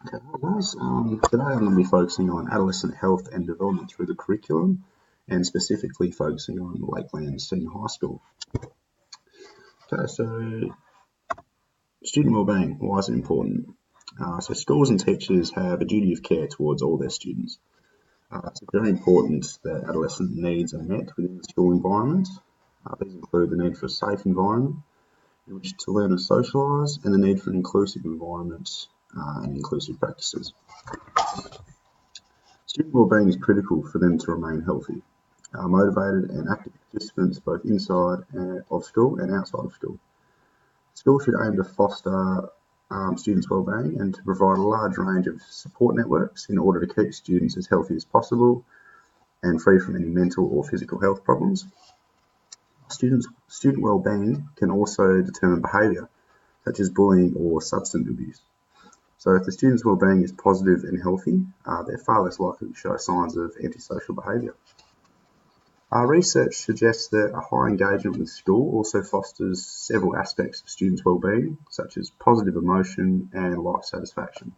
Okay, hi guys. Today I'm going to be focusing on adolescent health and development through the curriculum, and specifically focusing on Lakeland Senior High School. Okay, so student wellbeing, why is it important? So schools and teachers have a duty of care towards all their students. It's very important that adolescent needs are met within the school environment. These include the need for a safe environment in which to learn and socialise, and the need for an inclusive environment and inclusive practices. Student wellbeing is critical for them to remain healthy, motivated and active participants both inside of school and outside of school. School should aim to foster students' wellbeing and to provide a large range of support networks in order to keep students as healthy as possible and free from any mental or physical health problems. Student wellbeing can also determine behaviour, such as bullying or substance abuse. So if the student's wellbeing is positive and healthy, they're far less likely to show signs of antisocial behaviour. Our research suggests that a high engagement with school also fosters several aspects of students' wellbeing, such as positive emotion and life satisfaction.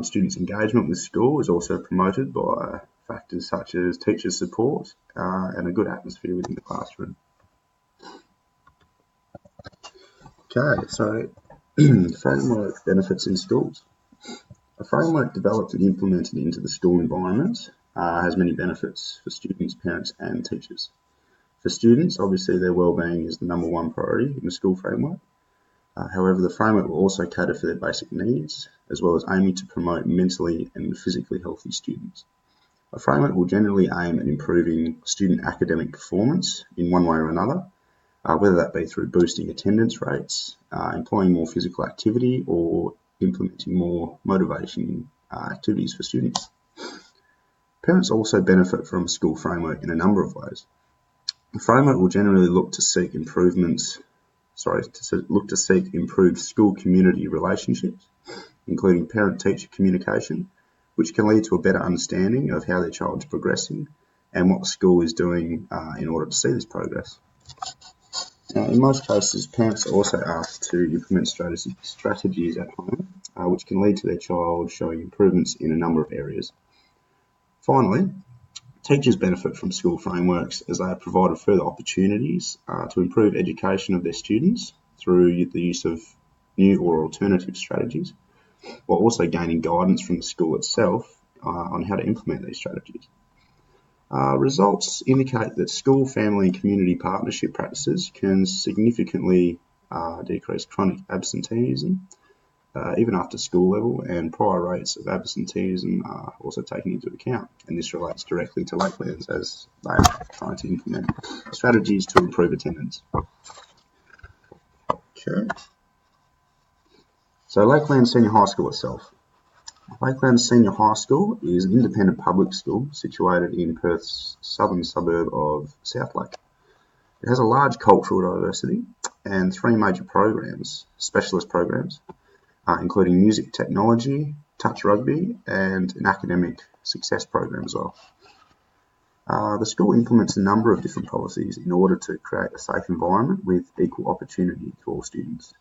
Students' engagement with school is also promoted by factors such as teacher support and a good atmosphere within the classroom. Okay, so framework benefits in schools. A framework developed and implemented into the school environment has many benefits for students, parents and teachers. For students, obviously their wellbeing is the number one priority in the school framework. However, the framework will also cater for their basic needs, as well as aiming to promote mentally and physically healthy students. A framework will generally aim at improving student academic performance in one way or another, whether that be through boosting attendance rates, employing more physical activity, or implementing more motivation activities for students. Parents also benefit from a school framework in a number of ways. The framework will generally look to seek improved school community relationships, including parent-teacher communication, which can lead to a better understanding of how their child is progressing and what the school is doing in order to see this progress. Now, in most cases, parents are also asked to implement strategies at home, which can lead to their child showing improvements in a number of areas. Finally, teachers benefit from school frameworks as they are provided further opportunities to improve education of their students through the use of new or alternative strategies, while also gaining guidance from the school itself on how to implement these strategies. Results indicate that school, family and community partnership practices can significantly decrease chronic absenteeism, even after school level, and prior rates of absenteeism are also taken into account. And this relates directly to Lakelands as they are trying to implement strategies to improve attendance. Okay. So Lakeland Senior High School itself. Lakeland Senior High School is an independent public school situated in Perth's southern suburb of Southlake. It has a large cultural diversity and three major programs, specialist programs, including music technology, touch rugby, and an academic success program as well. The school implements a number of different policies in order to create a safe environment with equal opportunity to all students.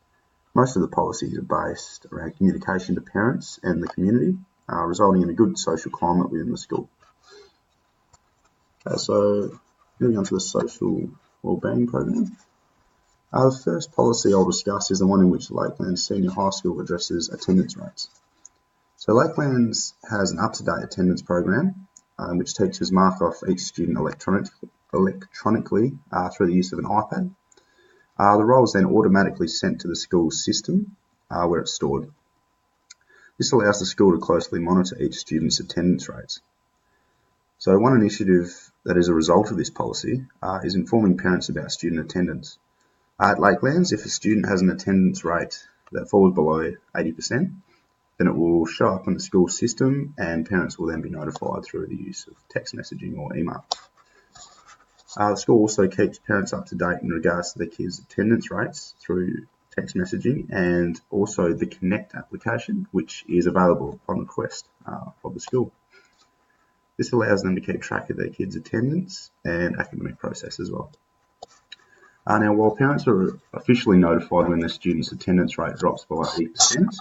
Most of the policies are based around communication to parents and the community, resulting in a good social climate within the school. So moving on to the social wellbeing program. The first policy I'll discuss is the one in which Lakeland Senior High School addresses attendance rates. So Lakelands has an up-to-date attendance program in which teachers mark off each student electronically through the use of an iPad. The roll is then automatically sent to the school's system where it's stored. This allows the school to closely monitor each student's attendance rates. So one initiative that is a result of this policy is informing parents about student attendance. At Lakelands, if a student has an attendance rate that falls below 80%, then it will show up on the school system and parents will then be notified through the use of text messaging or email. The school also keeps parents up to date in regards to their kids' attendance rates through text messaging and also the Connect application, which is available upon request of the school. This allows them to keep track of their kids' attendance and academic process as well. Now, while parents are officially notified when their students' attendance rate drops below 80%,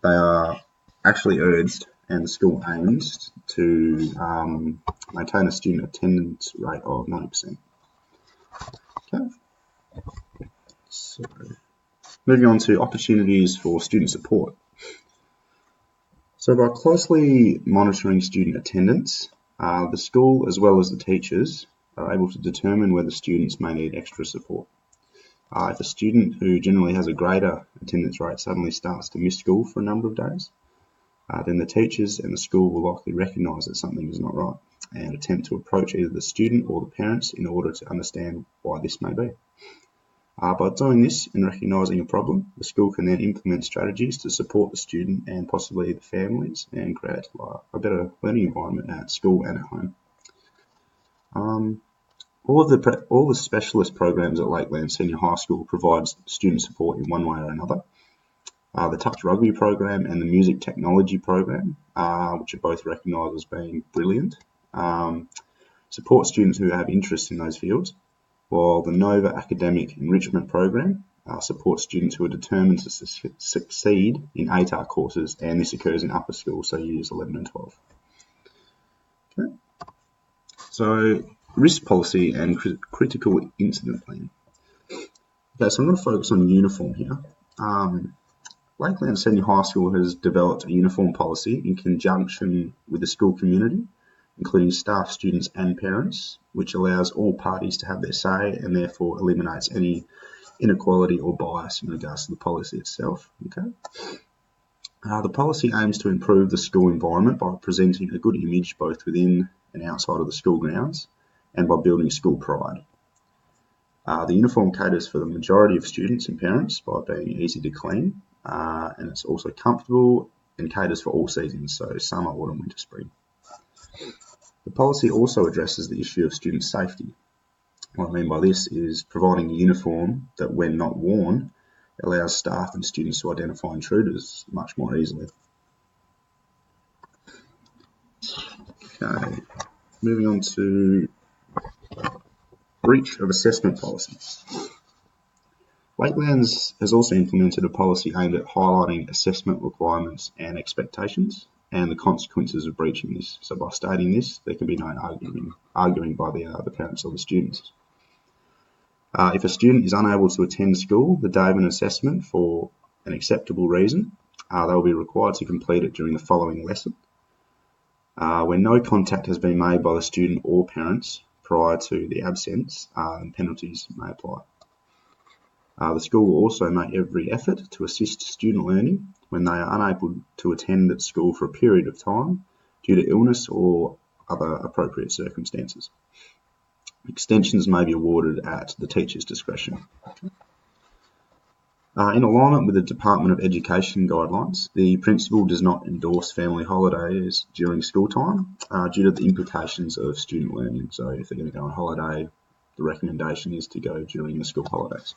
they are actually urged and the school aims to maintain a student attendance rate of 90%. Okay. So, moving on to opportunities for student support. So by closely monitoring student attendance, the school as well as the teachers are able to determine whether students may need extra support. If a student who generally has a greater attendance rate suddenly starts to miss school for a number of days, then the teachers and the school will likely recognise that something is not right and attempt to approach either the student or the parents in order to understand why this may be. By doing this and recognising a problem, the school can then implement strategies to support the student and possibly the families and create a better learning environment at school and at home. All the specialist programs at Lakeland Senior High School provide student support in one way or another. The touch rugby program and the music technology program, which are both recognised as being brilliant, support students who have interest in those fields, while the Nova Academic Enrichment Program supports students who are determined to succeed in ATAR courses, and this occurs in upper school, so years 11 and 12. Okay. So, risk policy and critical incident plan. Okay, so I'm going to focus on uniform here. Lakeland Senior High School has developed a uniform policy in conjunction with the school community, including staff, students and parents, which allows all parties to have their say and therefore eliminates any inequality or bias in regards to the policy itself. Okay. The policy aims to improve the school environment by presenting a good image both within and outside of the school grounds and by building school pride. The uniform caters for the majority of students and parents by being easy to clean, and it's also comfortable and caters for all seasons, so summer, autumn, winter, spring. The policy also addresses the issue of student safety. What I mean by this is providing a uniform that, when not worn, allows staff and students to identify intruders much more easily. Okay, moving on to breach of assessment policy. Lakelands has also implemented a policy aimed at highlighting assessment requirements and expectations and the consequences of breaching this. So by stating this, there can be no arguing by the parents or the students. If a student is unable to attend school the day of an assessment for an acceptable reason, they will be required to complete it during the following lesson. When no contact has been made by the student or parents prior to the absence, penalties may apply. The school will also make every effort to assist student learning when they are unable to attend at school for a period of time due to illness or other appropriate circumstances. Extensions may be awarded at the teacher's discretion. In alignment with the Department of Education guidelines, the principal does not endorse family holidays during school time due to the implications of student learning. So if they're going to go on holiday, the recommendation is to go during the school holidays.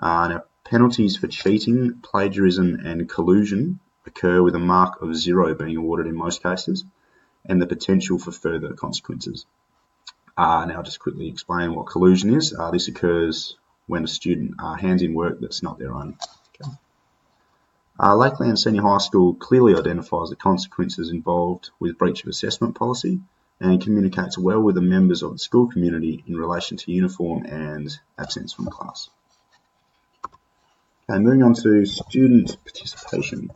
Now, penalties for cheating, plagiarism and collusion occur with a mark of 0 being awarded in most cases and the potential for further consequences. Now, I'll just quickly explain what collusion is. This occurs when a student hands in work that's not their own. Okay. Lakeland Senior High School clearly identifies the consequences involved with breach of assessment policy and communicates well with the members of the school community in relation to uniform and absence from class. Okay, moving on to student participation.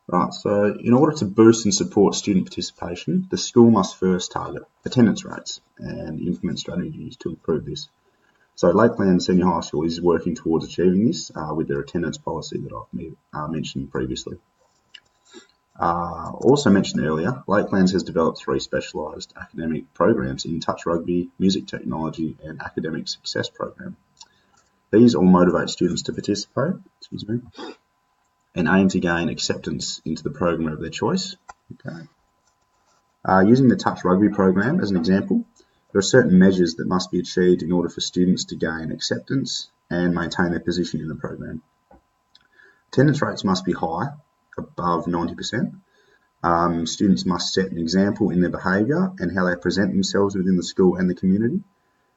Right, so in order to boost and support student participation, the school must first target attendance rates and implement strategies to improve this. So Lakeland Senior High School is working towards achieving this with their attendance policy that I've mentioned previously. Also mentioned earlier, Lakelands has developed 3 specialised academic programs in touch rugby, music technology and academic success program. These all motivate students to participate, and aim to gain acceptance into the program of their choice. Okay. Using the touch rugby program as an example, there are certain measures that must be achieved in order for students to gain acceptance and maintain their position in the program. Attendance rates must be high, above 90%. Students must set an example in their behaviour and how they present themselves within the school and the community,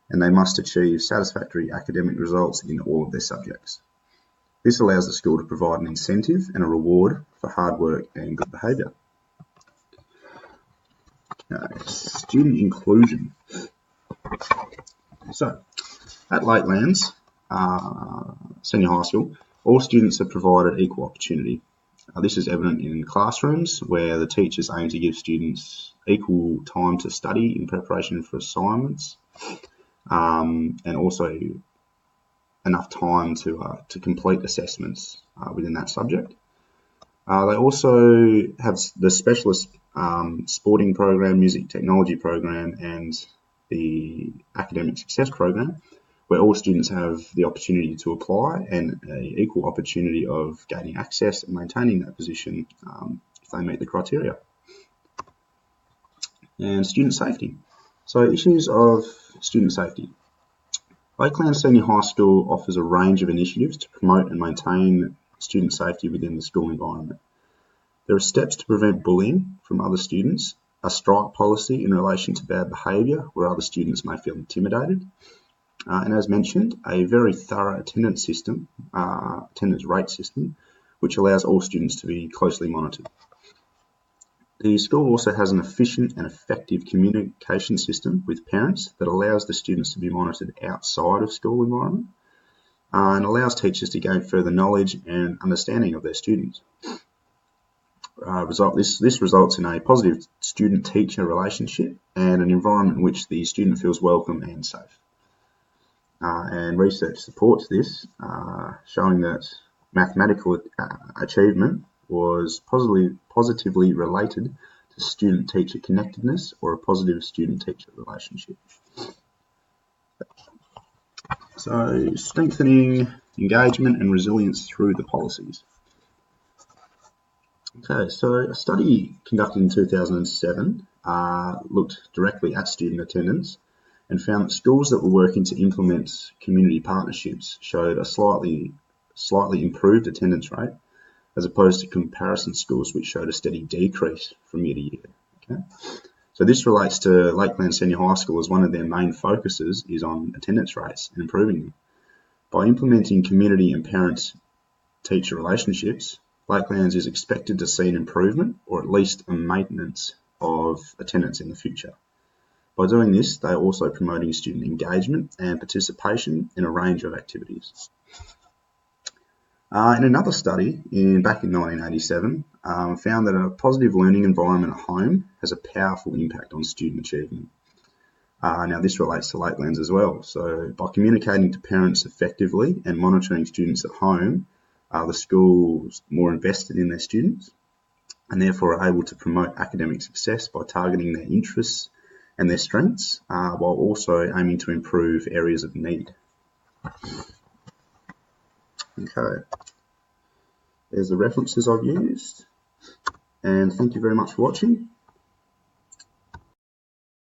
and they must achieve satisfactory academic results in all of their subjects. This allows the school to provide an incentive and a reward for hard work and good behaviour. Student inclusion. So, at Lakelands Senior High School, all students are provided equal opportunity. This is evident in classrooms where the teachers aim to give students equal time to study in preparation for assignments, and also enough time to complete assessments within that subject. They also have the specialist sporting program, music technology program, and the academic success program, where all students have the opportunity to apply and an equal opportunity of gaining access and maintaining that position if they meet the criteria. And student safety. So issues of student safety. Lakelands Senior High School offers a range of initiatives to promote and maintain student safety within the school environment. There are steps to prevent bullying from other students, a strike policy in relation to bad behaviour where other students may feel intimidated, and as mentioned, a very thorough attendance rate system, which allows all students to be closely monitored. The school also has an efficient and effective communication system with parents that allows the students to be monitored outside of school environment and allows teachers to gain further knowledge and understanding of their students. This results in a positive student-teacher relationship and an environment in which the student feels welcome and safe. And research supports this, showing that mathematical achievement was positively related to student-teacher connectedness or a positive student-teacher relationship. So, strengthening engagement and resilience through the policies. Okay, so a study conducted in 2007 looked directly at student attendance and found that schools that were working to implement community partnerships showed a slightly improved attendance rate, as opposed to comparison schools which showed a steady decrease from year to year. Okay? So this relates to Lakelands Senior High School, as one of their main focuses is on attendance rates and improving them. By implementing community and parent-teacher relationships, Lakelands is expected to see an improvement or at least a maintenance of attendance in the future. By doing this, they are also promoting student engagement and participation in a range of activities. In another study back in 1987, found that a positive learning environment at home has a powerful impact on student achievement. Now this relates to Lakelands as well. So by communicating to parents effectively and monitoring students at home, the school's more invested in their students and therefore are able to promote academic success by targeting their interests and their strengths, while also aiming to improve areas of need. Okay, there's the references I've used, and thank you very much for watching.